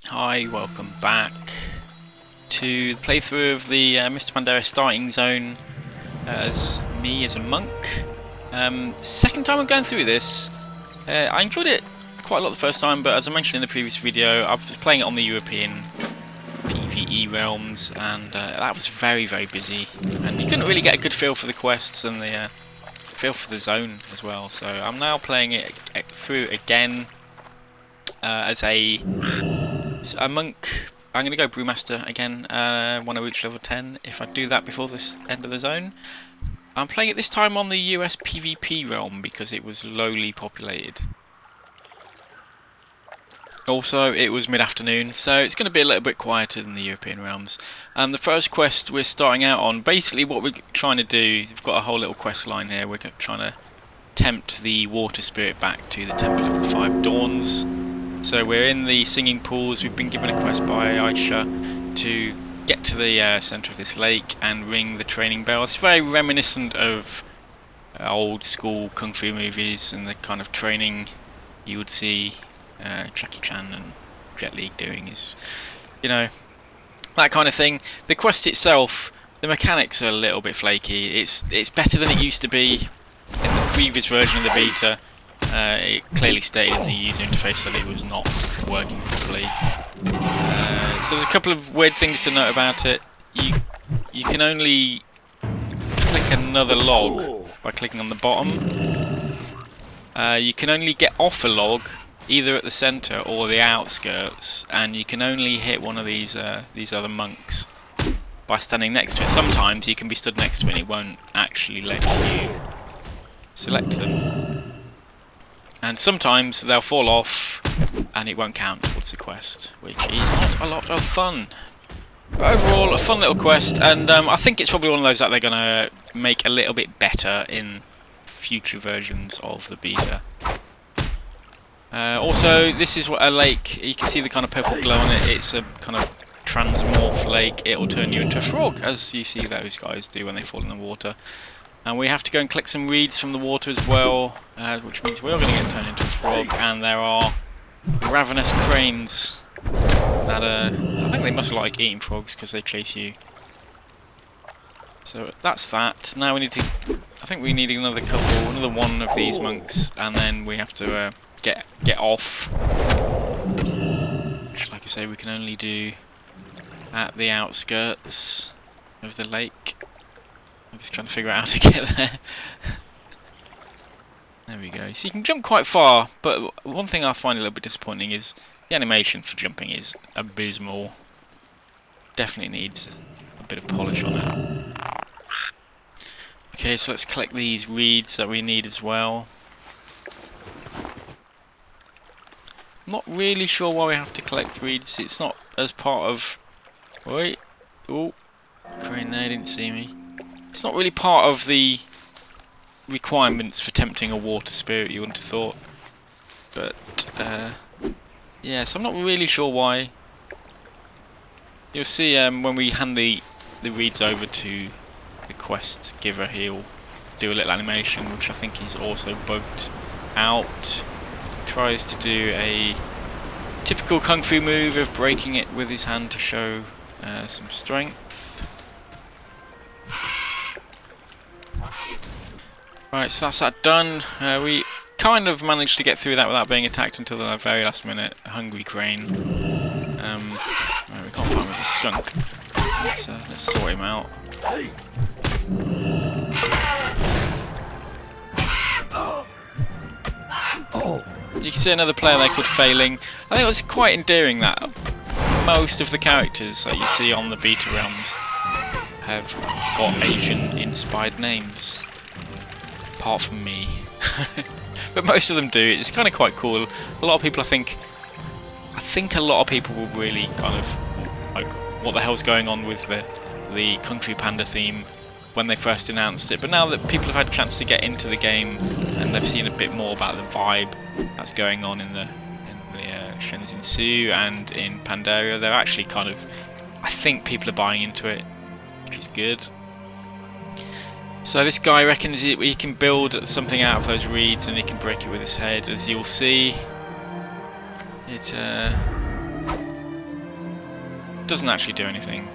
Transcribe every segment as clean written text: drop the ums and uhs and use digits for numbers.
Hi, welcome back to the playthrough of the Mr. Pandaria starting zone as me as a monk. Second time I'm going through this. I enjoyed it quite a lot the first time, but as I mentioned in the previous video, I was playing it on the European PvE realms, and that was very busy, and you couldn't really get a good feel for the quests and the feel for the zone as well. So I'm now playing it through again as a monk. I'm going to go Brewmaster again when I reach level 10, if I do that before this end of the zone. I'm playing it this time on the US PvP realm because it was lowly populated. Also, it was mid-afternoon, so it's going to be a little bit quieter than the European realms. The first quest we're starting out on, basically what we're trying to do, we've got a whole little quest line here, we're trying to tempt the water spirit back to the Temple of the Five Dawns. So we're in the singing pools. We've been given a quest by Aisha to get to the centre of this lake and ring the training bell. It's very reminiscent of old school kung fu movies and the kind of training you would see Jackie Chan and Jet Li doing, is, you know, that kind of thing. The quest itself, the mechanics are a little bit flaky. It's better than it used to be in the previous version of the beta. It clearly stated in the user interface that it was not working properly. So there's a couple of weird things to note about it. You can only click another log by clicking on the bottom. You can only get off a log either at the centre or the outskirts, and you can only hit one of these other monks by standing next to it. Sometimes you can be stood next to it and it won't actually let you select them. And sometimes they'll fall off and it won't count towards the quest, which is not a lot of fun. But overall, a fun little quest, and I think it's probably one of those that they're going to make a little bit better in future versions of the beta. Also, this is what a lake, you can see the kind of purple glow on it. It's a kind of transmorph lake. It will turn you into a frog, as you see those guys do when they fall in the water. And we have to go and collect some reeds from the water as well, which means we are going to get turned into a frog. And there are ravenous cranes that I think they must like eating frogs because they chase you. So that's that. Now we need to, I think we need another one of these monks, and then we have to get off. Which, like I say, we can only do at the outskirts of the lake. I'm just trying to figure out how to get there. There we go. So you can jump quite far, but one thing I find a little bit disappointing is the animation for jumping is abysmal. Definitely needs a bit of polish on it. Okay, so let's collect these reeds that we need as well. I'm not really sure why we have to collect reeds. It's not as part of... Wait. Oh, crane there, didn't see me. It's not really part of the requirements for tempting a water spirit, you wouldn't have thought. But, yeah, so I'm not really sure why. You'll see when we hand the reeds over to the quest giver, he'll do a little animation, which I think is also bugged out. Tries to do a typical kung fu move of breaking it with his hand to show some strength. Right, so that's that done. We kind of managed to get through that without being attacked until the very last minute. Hungry crane. Right, we can't find with a skunk. So let's sort him out. You can see another player there called Failing. I think it was quite endearing that most of the characters that you see on the beta realms have got Asian-inspired names. Apart from me. But most of them do. It's kind of quite cool. A lot of people, I think a lot of people will really kind of like, what the hell's going on with the Kung Fu Panda theme when they first announced it. But now that people have had a chance to get into the game and they've seen a bit more about the vibe that's going on in the Shen-zin Su and in Pandaria, they're actually kind of, I think people are buying into it, which is good. So this guy reckons he can build something out of those reeds and he can break it with his head. As you'll see, it doesn't actually do anything.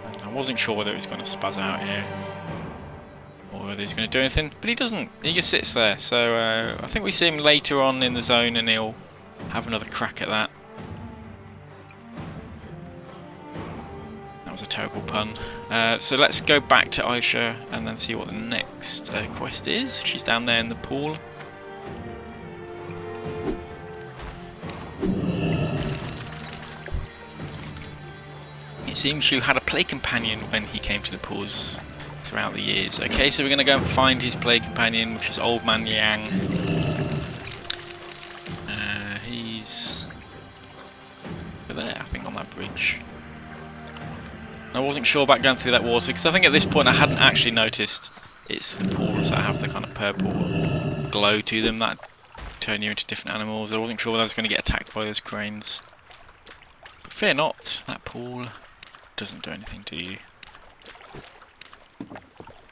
And I wasn't sure whether it was going to spaz out here or whether he's going to do anything, but he doesn't. He just sits there. So I think we see him later on in the zone and he'll have another crack at that. That was a terrible pun. So let's go back to Aisha and then see what the next quest is. She's down there in the pool. It seems Shu had a play companion when he came to the pools throughout the years. Okay, so we're going to go and find his play companion, which is Old Man Liang. He's over there, I think, on that bridge. I wasn't sure about going through that water because I think at this point I hadn't actually noticed it's the pools that have the kind of purple glow to them that turn you into different animals. I wasn't sure whether I was going to get attacked by those cranes. But fear not, that pool doesn't do anything to you.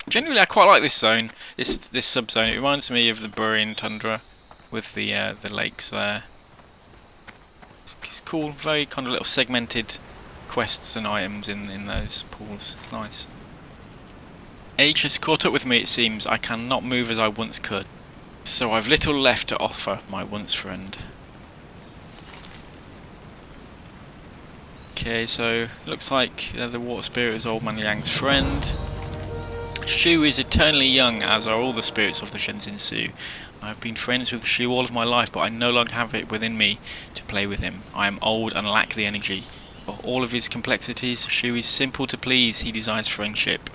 Generally I quite like this zone, this sub-zone. It reminds me of the Buryan tundra with the lakes there. It's cool, very kind of little segmented quests and items in those pools. It's nice. Age has caught up with me, it seems. I cannot move as I once could, so I've little left to offer my once friend. Okay, so looks like the water spirit is Old Man Liang's friend. Shu is eternally young, as are all the spirits of the Shen-zin Su. I have been friends with Shu all of my life, but I no longer have it within me to play with him. I am old and lack the energy. For all of his complexities, Shu is simple to please. He desires friendship.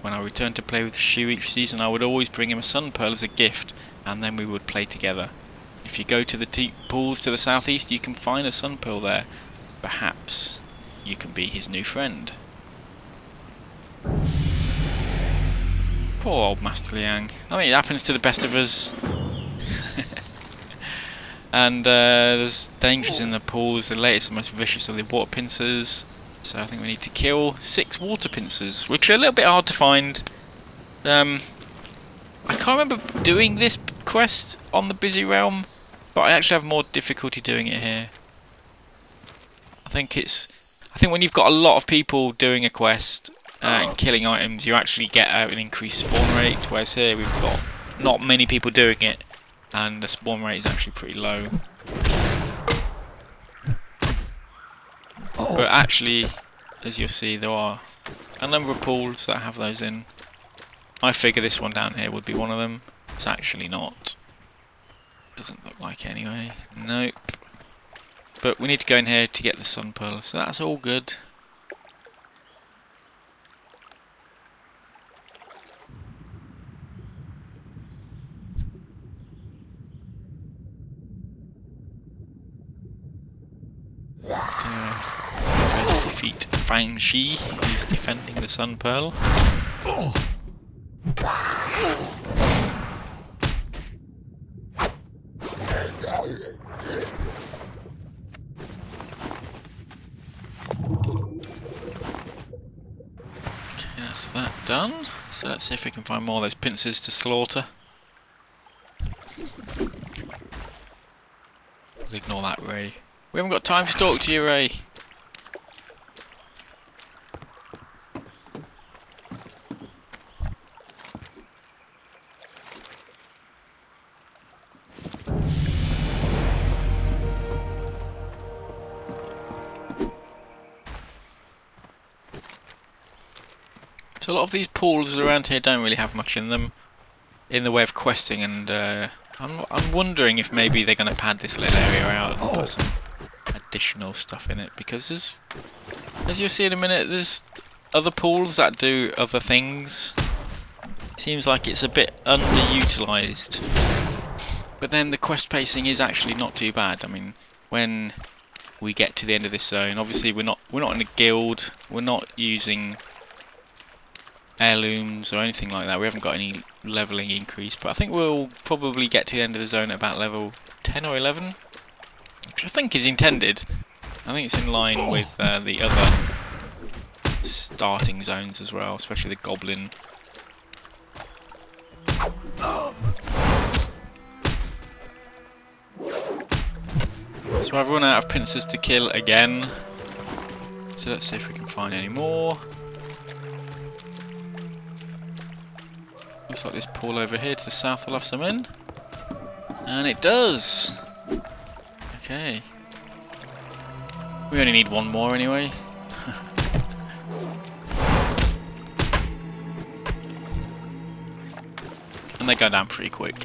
When I return to play with Shu each season, I would always bring him a sun pearl as a gift, and then we would play together. If you go to the pools to the southeast, you can find a sun pearl there. Perhaps you can be his new friend. Poor old Master Liang. I think it happens to the best of us. And there's dangers in the pools. The latest and most vicious are the water pincers. So I think we need to kill 6 water pincers, which are a little bit hard to find. I can't remember doing this quest on the busy realm, but I actually have more difficulty doing it here. I think when you've got a lot of people doing a quest and killing items, you actually get an increased spawn rate, whereas here we've got not many people doing it, and the spawn rate is actually pretty low. But actually, as you'll see, there are a number of pools that have those in. I figure this one down here would be one of them. It's actually not. Doesn't look like it anyway. Nope. But we need to go in here to get the sun pearl, so that's all good. First defeat Fang Shi, who's defending the sun pearl. That's that done. So let's see if we can find more of those pincers to slaughter. We'll ignore that, Ray. We haven't got time to talk to you, Ray. So a lot of these pools around here don't really have much in them, in the way of questing, and I'm wondering if maybe they're going to pad this little area out and put some additional stuff in it, because as you'll see in a minute, there's other pools that do other things. Seems like it's a bit underutilised, but then the quest pacing is actually not too bad. I mean, when we get to the end of this zone, obviously we're not in a guild, we're not using heirlooms or anything like that. We haven't got any levelling increase, but I think we'll probably get to the end of the zone at about level 10 or 11, which I think is intended. I think it's in line with the other starting zones as well, especially the goblin. So I've run out of pincers to kill again. So let's see if we can find any more. Looks like this pool over here to the south will have some in. And it does! Okay. We only need one more anyway. And they go down pretty quick.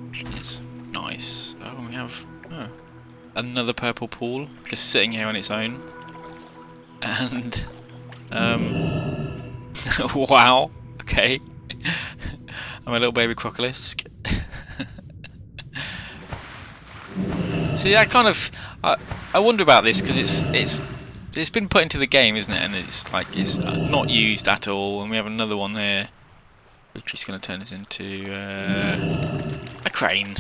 Which is nice. Oh, we have another purple pool just sitting here on its own. And wow, okay. I'm a little baby crocolisk. See, I kind of I wonder about this because it's been put into the game, isn't it? And it's like it's not used at all. And we have another one here, which is going to turn us into a crane.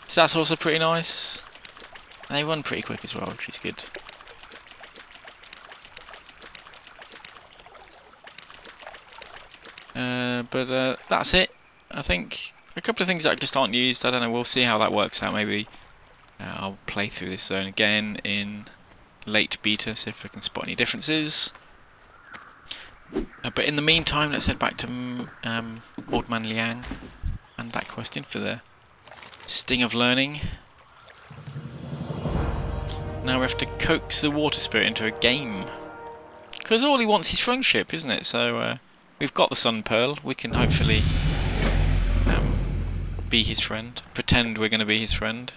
So that's also pretty nice. And they run pretty quick as well, which is good. But that's it. I think a couple of things that just aren't used. I don't know. We'll see how that works out. Maybe I'll play through this zone again in late beta, see if I can spot any differences. But in the meantime, let's head back to Old Man Liang and that question for the Sting of Learning. Now we have to coax the water spirit into a game. Because all he wants is friendship, isn't it? So we've got the Sun Pearl. We can hopefully be his friend. Pretend we're going to be his friend.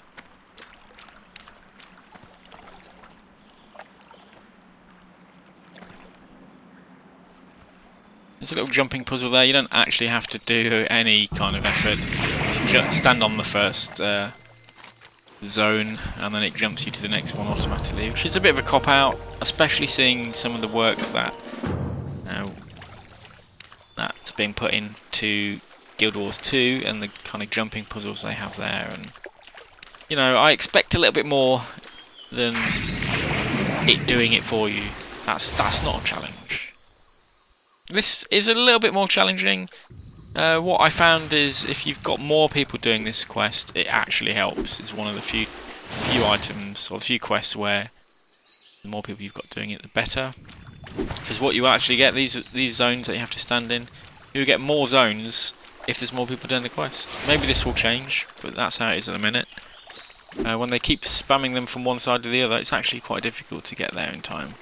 There's a little jumping puzzle there. You don't actually have to do any kind of effort. Just stand on the first zone and then it jumps you to the next one automatically, which is a bit of a cop-out, especially seeing some of the work that that's been put into Guild Wars 2 and the kind of jumping puzzles they have there. And you know, I expect a little bit more than it doing it for you. That's not a challenge. This is a little bit more challenging. What I found is if you've got more people doing this quest, it actually helps. It's one of the few items or the few quests where the more people you've got doing it, the better. Because what you actually get, these zones that you have to stand in, you get more zones if there's more people doing the quest. Maybe this will change, but that's how it is at the minute. When they keep spamming them from one side to the other, it's actually quite difficult to get there in time.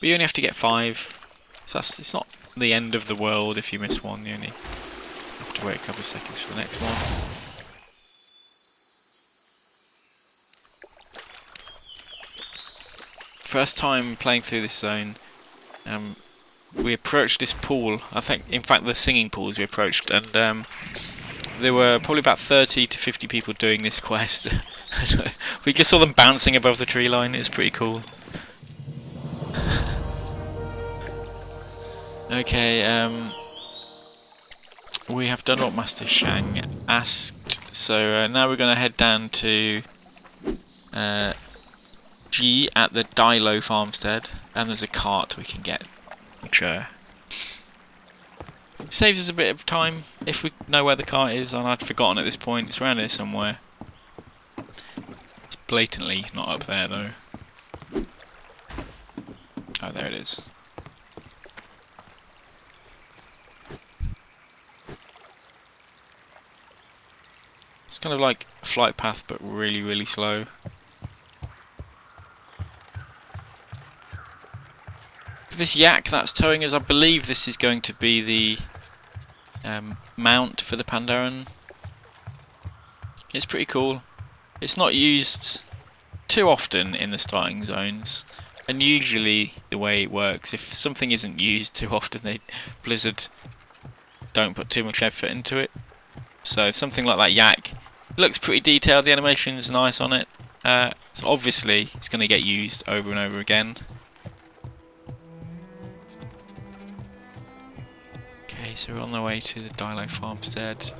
But you only have to get 5, so it's not the end of the world if you miss one. You only have to wait a couple of seconds for the next one. First time playing through this zone, we approached this pool. I think, in fact, the singing pools we approached, and there were probably about 30 to 50 people doing this quest. We just saw them bouncing above the tree line. It's pretty cool. Okay, we have done what Master Shang asked, so now we're going to head down to G at the Dailo farmstead, and there's a cart we can get, which saves us a bit of time if we know where the cart is, and I'd forgotten at this point. It's around here somewhere. It's blatantly not up there though. Oh, there it is. It's kind of like a flight path, but really, really slow. This yak that's towing us, I believe this is going to be the mount for the Pandaren. It's pretty cool. It's not used too often in the starting zones, and usually the way it works, if something isn't used too often, Blizzard don't put too much effort into it. So something like that yak looks pretty detailed, the animation is nice on it, so obviously it's going to get used over and over again. Okay, so we're on the way to the Dailo farmstead.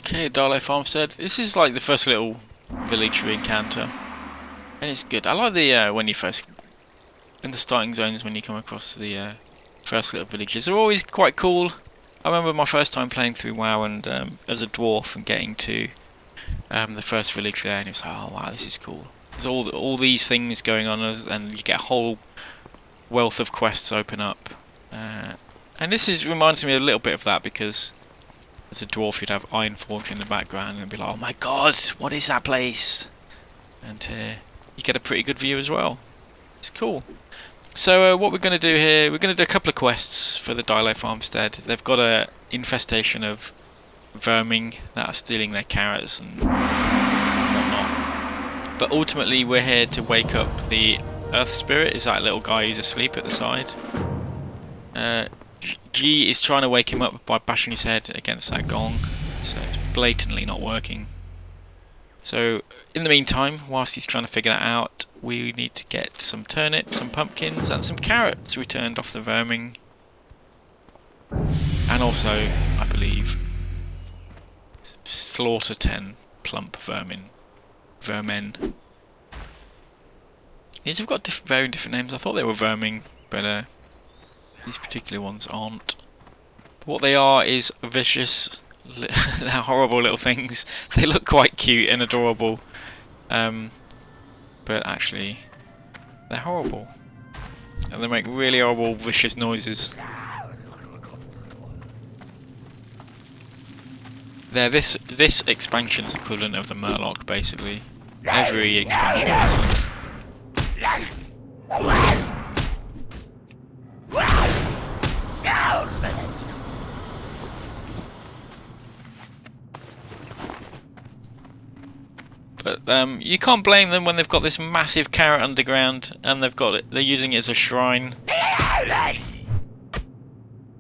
Okay, Dailo farmstead. This is like the first little village we encounter, and it's good. I like the when you first in the starting zones when you come across the first little villages. They're always quite cool. I remember my first time playing through WoW and as a dwarf and getting to the first village there, and it's like, oh wow, this is cool. There's all these things going on, and you get a whole wealth of quests open up. And this reminds me a little bit of that, because as a dwarf you'd have Ironforge in the background and be like, oh my god, what is that place? And you get a pretty good view as well. It's cool. So what we're going to do here, we're going to do a couple of quests for the Dailo farmstead. They've got a infestation of vermin that are stealing their carrots and whatnot. But ultimately we're here to wake up the Earth Spirit, is that little guy who's asleep at the side. G is trying to wake him up by bashing his head against that gong, so it's blatantly not working. So in the meantime, whilst he's trying to figure that out, we need to get some turnips, some pumpkins and some carrots returned off the vermin. And also, I believe, slaughter 10 plump vermin. These have got very different names. I thought they were vermin, but these particular ones aren't. But what they are is vicious, they're horrible little things. They look quite cute and adorable, but actually they're horrible. And they make really horrible, vicious noises. They're this expansion's equivalent of the Murloc, basically. Every expansion has them. But you can't blame them when they've got this massive carrot underground and they're using it as a shrine.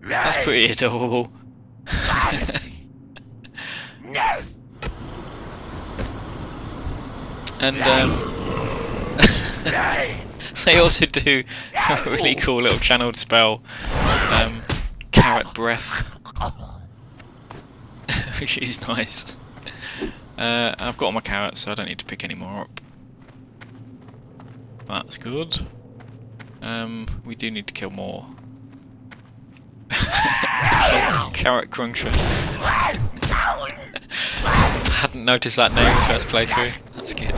That's pretty adorable. And they also do a really cool little channeled spell, carrot breath, which is nice. I've got all my carrots, so I don't need to pick any more up. That's good. We do need to kill more. Carrot cruncher. Hadn't noticed that name first playthrough. That's good.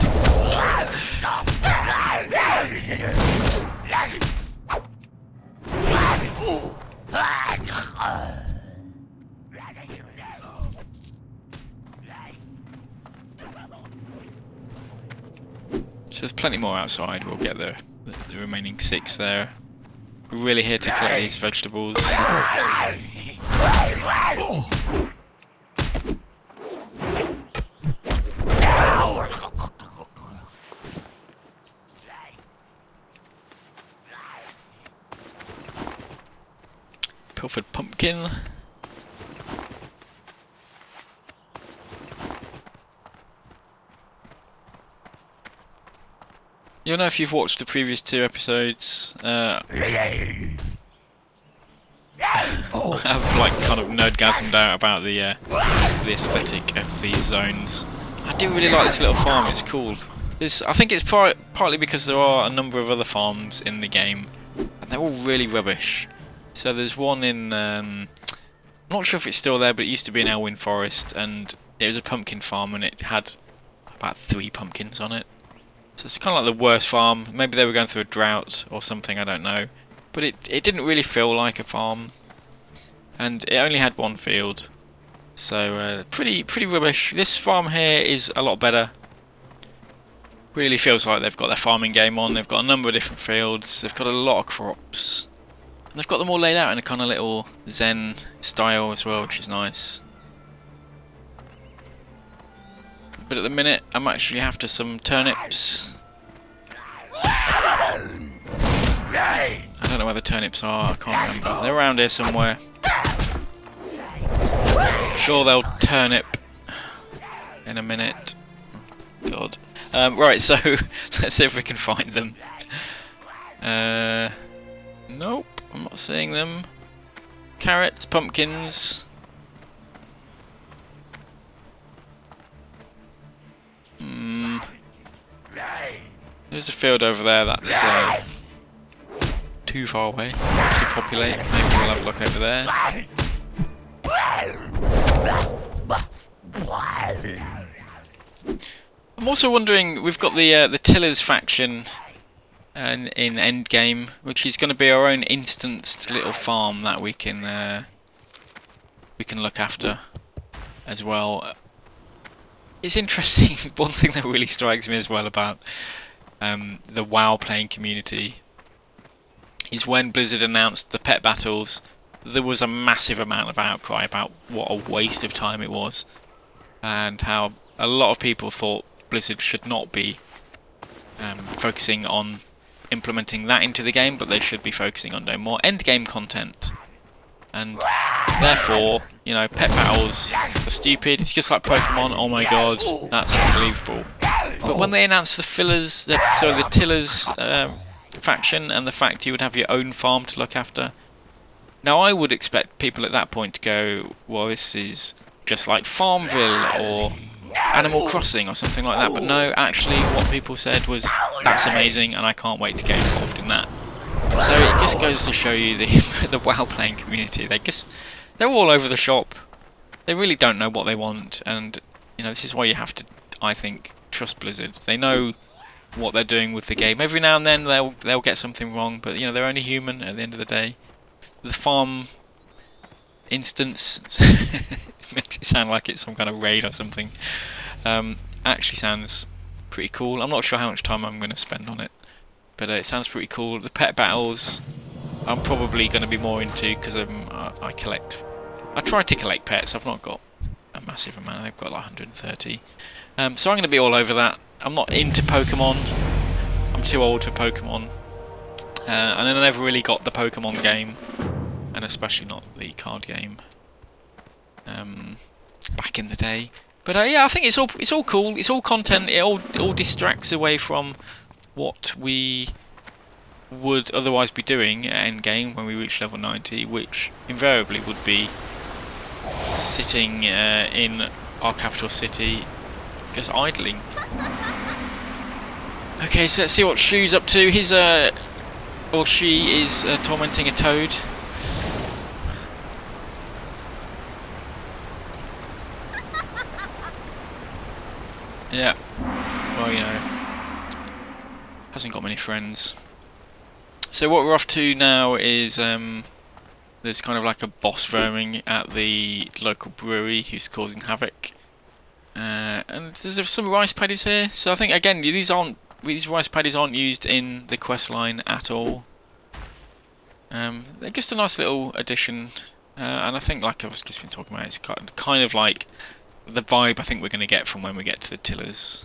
So there's plenty more outside. We'll get the remaining 6 there. We're really here to collect these vegetables. Pilfered pumpkin. You'll know if you've watched the previous 2 episodes. I have like kind of nerdgasmed out about the aesthetic of these zones. I do really like this little farm. It's cool. I think it's partly because there are a number of other farms in the game, and they're all really rubbish. So there's one in, I'm not sure if it's still there, but it used to be in Elwyn Forest, and it was a pumpkin farm, and it had about 3 pumpkins on it. So it's kind of like the worst farm. Maybe they were going through a drought or something, I don't know. But it didn't really feel like a farm, and it only had 1 field. So pretty rubbish. This farm here is a lot better. Really feels like they've got their farming game on. They've got a number of different fields. They've got a lot of crops. And they've got them all laid out in a kind of little Zen style as well, which is nice. But at the minute, I'm actually after some turnips. I don't know where the turnips are, I can't remember. They're around here somewhere. I'm sure they'll turnip in a minute. God. Right, so let's see if we can find them. Nope, I'm not seeing them. Carrots, pumpkins. There's a field over there that's too far away to populate. Maybe we'll have a look over there. I'm also wondering, we've got the Tillers faction in endgame, which is going to be our own instanced little farm that we can look after as well. It's interesting. One thing that really strikes me as well about the WoW playing community is when Blizzard announced the pet battles, there was a massive amount of outcry about what a waste of time it was, and how a lot of people thought Blizzard should not be focusing on implementing that into the game, but they should be focusing on doing more end game content. And therefore, you know, pet battles are stupid. It's just like Pokemon. Oh my god, that's unbelievable. But when they announced the fillers, the Tillers faction, and the fact you would have your own farm to look after, now I would expect people at that point to go, well, this is just like Farmville or Animal Crossing or something like that. But no, actually what people said was, that's amazing and I can't wait to get involved in that. So it just goes to show you the WoW playing community. They're all over the shop. They really don't know what they want, and you know, this is why you have to, I think, trust Blizzard. They know what they're doing with the game. Every now and then they'll get something wrong, but you know, they're only human at the end of the day. The farm instance makes it sound like it's some kind of raid or something. Actually sounds pretty cool. I'm not sure how much time I'm going to spend on it, but it sounds pretty cool. The pet battles I'm probably going to be more into, because I try to collect pets. I've not got a massive amount. I've got like 130. So I'm going to be all over that. I'm not into Pokemon. I'm too old for Pokemon. And I never really got the Pokemon game, and especially not the card game back in the day. But yeah, I think it's all cool. It's all content. It all distracts away from what we would otherwise be doing at endgame when we reach level 90, which invariably would be sitting in our capital city, just idling. Okay, so let's see what Shu's up to. He's or she is tormenting a toad. Yeah. Well, you know, hasn't got many friends. So what we're off to now is there's kind of like a boss roaming at the local brewery who's causing havoc. And there's some rice paddies here. So I think again these rice paddies aren't used in the quest line at all. They're just a nice little addition, and I think, like I've just been talking about, it's kind of like the vibe I think we're going to get from when we get to the Tillers.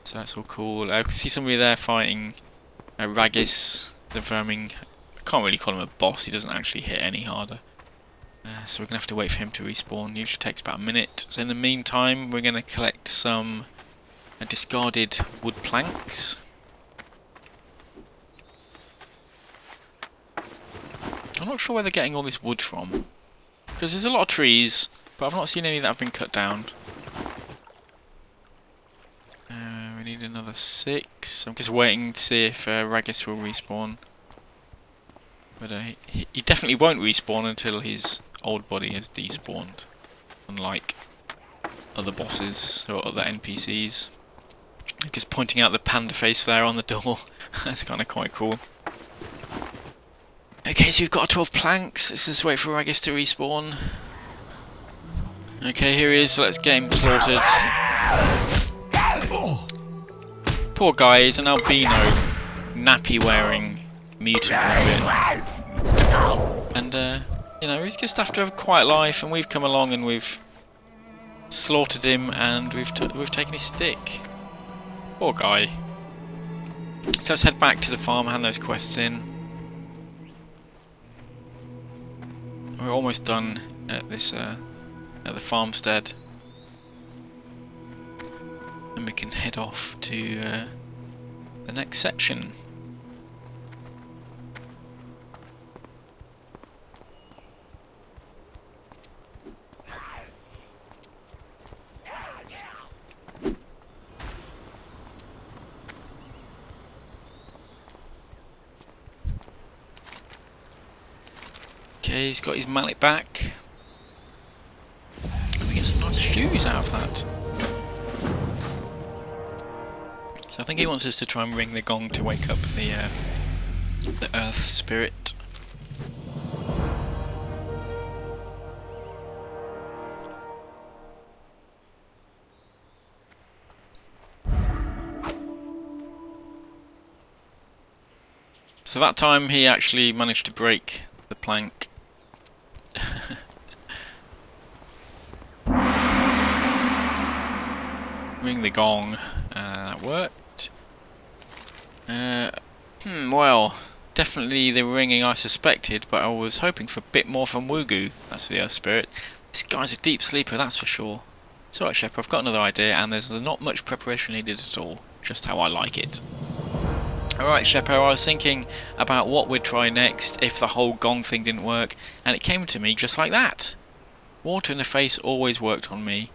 So that's all cool. I can see somebody there fighting Raggis, the verming. I can't really call him a boss, he doesn't actually hit any harder. So we're going to have to wait for him to respawn. Usually takes about a minute. So in the meantime, we're going to collect some discarded wood planks. I'm not sure where they're getting all this wood from, because there's a lot of trees, but I've not seen any that have been cut down. We need another 6. I'm just waiting to see if Raggis will respawn. But he definitely won't respawn until his old body has despawned, unlike other bosses or other NPCs. Just pointing out the panda face there on the door. That's kind of quite cool. Okay, so we've got our 12 planks. Let's just wait for Raggis to respawn. Okay, here he is. Let's get him slaughtered. Poor guy, he's an albino, nappy-wearing mutant rabbit. And, you know, he's just after a quiet life, and we've come along and we've slaughtered him, and we've taken his stick. Poor guy. So let's head back to the farm, hand those quests in. We're almost done at this, at the farmstead. And we can head off to the next section. Okay, he's got his mallet back. We get some nice shoes out of that. So I think he wants us to try and ring the gong to wake up the earth spirit. So that time he actually managed to break the plank. Ring the gong. That worked. Well, definitely the ringing I suspected, but I was hoping for a bit more from Wugu. That's the Earth Spirit. This guy's a deep sleeper, that's for sure. It's alright, Sheppo, I've got another idea, and there's not much preparation needed at all. Just how I like it. Alright, Sheppo, I was thinking about what we'd try next if the whole gong thing didn't work, and it came to me just like that. Water in the face always worked on me.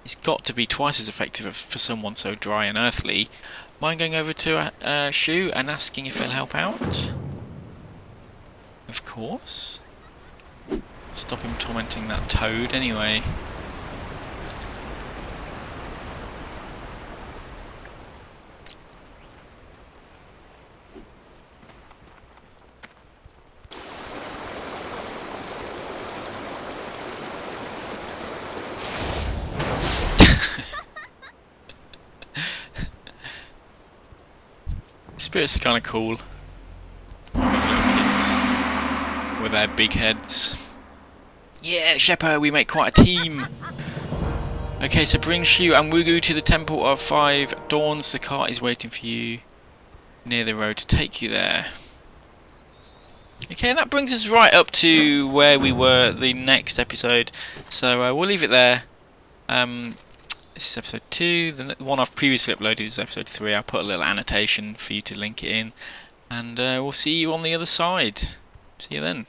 It's got to be twice as effective for someone so dry and earthly. Mind going over to Shu and asking if he'll help out? Of course. Stop him tormenting that toad anyway. Spirits are kind of cool. Little kids with their big heads. Yeah, Sheppo, we make quite a team. Okay, so bring Shu and Wugu to the Temple of Five Dawns. The cart is waiting for you near the road to take you there. Okay, and that brings us right up to where we were the next episode. So we'll leave it there. This is episode 2, the one I've previously uploaded is episode 3. I'll put a little annotation for you to link it in, and we'll see you on the other side. See you then.